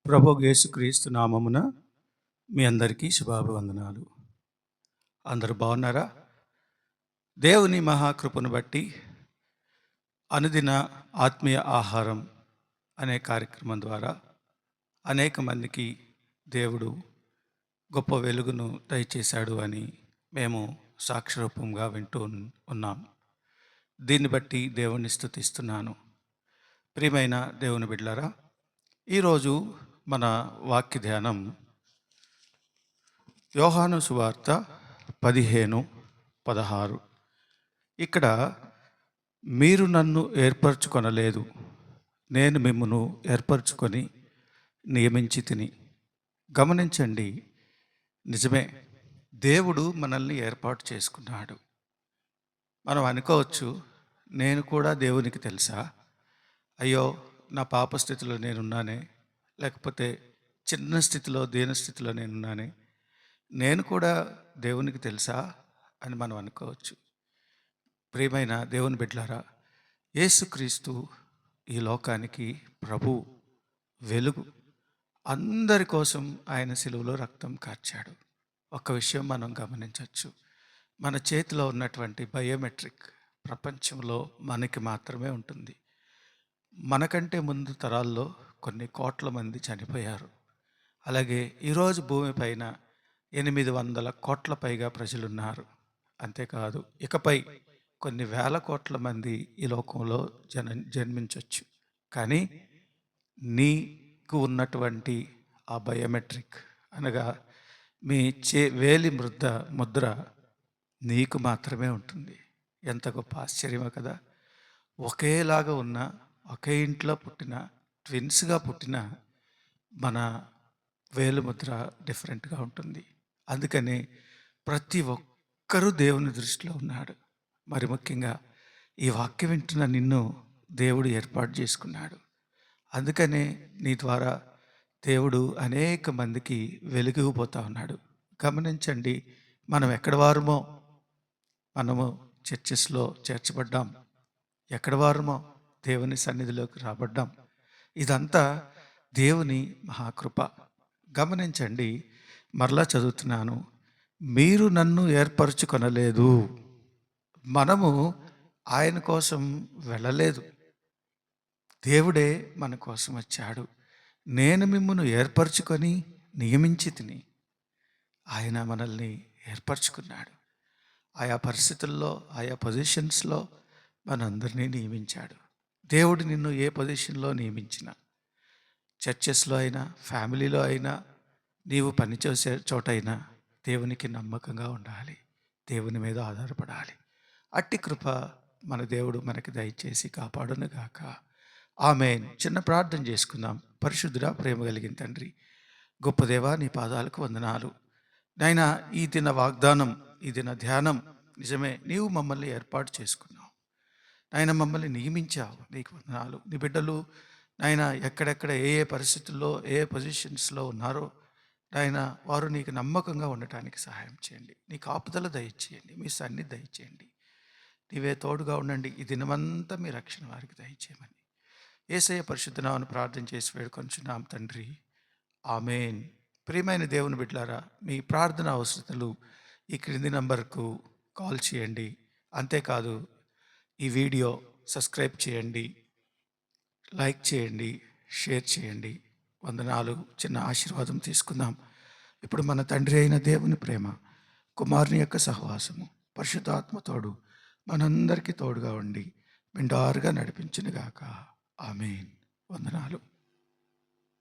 ప్రభు యేసుక్రీస్తు నామమున మీ అందరికీ శుభాభివందనాలు. అందరూ బాగున్నారా? దేవుని మహాకృపను బట్టి అనుదిన ఆత్మీయ ఆహారం అనే కార్యక్రమం ద్వారా అనేక మందికి దేవుడు గొప్ప వెలుగును దయచేశాడు అని మేము సాక్షిరూపంగా వింటూ ఉన్నాం. దీన్ని బట్టి దేవుణ్ణి స్తుతిస్తున్నాను. ప్రియమైన దేవుని బిడ్డలారా, ఈరోజు మన వాక్య ధ్యానం యోహాను సువార్త 15:16. ఇక్కడ మీరు నన్ను ఏర్పరచుకొనలేదు, నేను మిమ్మును ఏర్పరచుకొని నియమించి తిని. గమనించండి, నిజమే, దేవుడు మనల్ని ఏర్పాటు చేసుకున్నాడు. మనం అనుకోవచ్చు, నేను కూడా దేవునికి తెలుసా? అయ్యో, నా పాప స్థితిలో నేనున్నానే, లేకపోతే చిన్న స్థితిలో దీనస్థితిలో నేనున్నానే, నేను కూడా దేవునికి తెలుసా అని మనం అనుకోవచ్చు. ప్రియమైన దేవుని బిడ్డలారా, యేసుక్రీస్తు ఈ లోకానికి ప్రభు, వెలుగు. అందరి కోసం ఆయన సిలువలో రక్తం కార్చాడు. ఒక విషయం మనం గమనించవచ్చు, మన చేతిలో ఉన్నటువంటి బయోమెట్రిక్ ప్రపంచంలో మనకి మాత్రమే ఉంటుంది. మనకంటే ముందు తరాల్లో కొన్ని కోట్ల మంది చనిపోయారు. అలాగే ఈరోజు భూమిపైన 800 కోట్ల పైగా ప్రజలున్నారు. అంతేకాదు, ఇకపై కొన్ని వేల కోట్ల మంది ఈ లోకంలో జన్మించవచ్చు. కానీ నీకు ఉన్నటువంటి ఆ బయోమెట్రిక్ అనగా మీ వేలి ముద్ర నీకు మాత్రమే ఉంటుంది. ఎంత గొప్ప ఆశ్చర్యమో కదా! ఒకేలాగా ఉన్న, ఒకే ఇంట్లో పుట్టిన, ట్విన్స్గా పుట్టిన మన వేలు ముద్ర డిఫరెంట్గా ఉంటుంది. అందుకని ప్రతి ఒక్కరూ దేవుని దృష్టిలో ఉన్నాడు. మరి ముఖ్యంగా ఈ వాక్యం వింటున్న నిన్ను దేవుడు ఏర్పాటు చేసుకున్నాడు. అందుకనే నీ ద్వారా దేవుడు అనేక మందికి వెలుగుపోతా ఉన్నాడు. గమనించండి, మనం ఎక్కడ వారమో, మనము చర్చెస్లో చేర్చబడ్డాం. ఎక్కడ వారమో దేవుని సన్నిధిలోకి రాబడ్డాం. ఇదంతా దేవుని మహాకృప. గమనించండి, మరలా చదువుతున్నాను, మీరు నన్ను ఏర్పరచుకొనలేదు. మనము ఆయన కోసం వెళ్ళలేదు, దేవుడే మన కోసం వచ్చాడు. నేను మిమ్మును ఏర్పరచుకొని నియమించి తిని. ఆయన మనల్ని ఏర్పరచుకున్నాడు. ఆయా పరిస్థితుల్లో, ఆయా పొజిషన్స్లో మనందరినీ నియమించాడు. దేవుడు నిన్ను ఏ పొజిషన్లో నియమించినా, చర్చెస్లో అయినా, ఫ్యామిలీలో అయినా, నీవు పనిచేసే చోటైనా దేవునికి నమ్మకంగా ఉండాలి, దేవుని మీద ఆధారపడాలి. అట్టి కృప మన దేవుడు మనకి దయచేసి కాపాడునుగాక. ఆమేన్. చిన్న ప్రార్థన చేసుకుందాం. పరిశుద్ధుడా, ప్రేమ కలిగిన తండ్రి, గొప్ప దేవా, నీ పాదాలకు వందనాలు నాయనా. ఈ దిన వాగ్దానం, ఈ దిన ధ్యానం నిజమే, నీవు మమ్మల్ని ఏర్పాటు చేసుకున్నావు నాయన, మమ్మల్ని నియమించావు. నీకు వందనాలు. నీ బిడ్డలు నాయన ఎక్కడెక్కడ ఏ ఏ పరిస్థితుల్లో, ఏ పొజిషన్స్లో ఉన్నారో నాయన, వారు నీకు నమ్మకంగా ఉండటానికి సహాయం చేయండి. నీ కాపుదల దయచేయండి, మీ సన్నిధి దయచేయండి. నీవే తోడుగా ఉండండి. ఈ దినమంతా మీ రక్షణ వారికి దయచేయమని యేసయ్య పరిశుద్ధ నామమున ప్రార్థన చేసి వేడుకొంచున్నాం తండ్రి, ఆమేన్. ప్రియమైన దేవుని బిడ్డలారా, మీ ప్రార్థన అవసరతలు ఈ క్రింది నంబర్కు కాల్ చేయండి. అంతేకాదు, ఈ వీడియో సబ్స్క్రైబ్ చేయండి, లైక్ చేయండి, షేర్ చేయండి. వందనాలు. చిన్న ఆశీర్వాదం తీసుకుందాం. ఇప్పుడు మన తండ్రి అయిన దేవుని ప్రేమ, కుమారుని యొక్క సహవాసము, పరిశుద్ధాత్మ తోడు మనందరికీ తోడుగా ఉండి మెండారుగా నడిపించునుగాక. ఆమేన్. వందనాలు.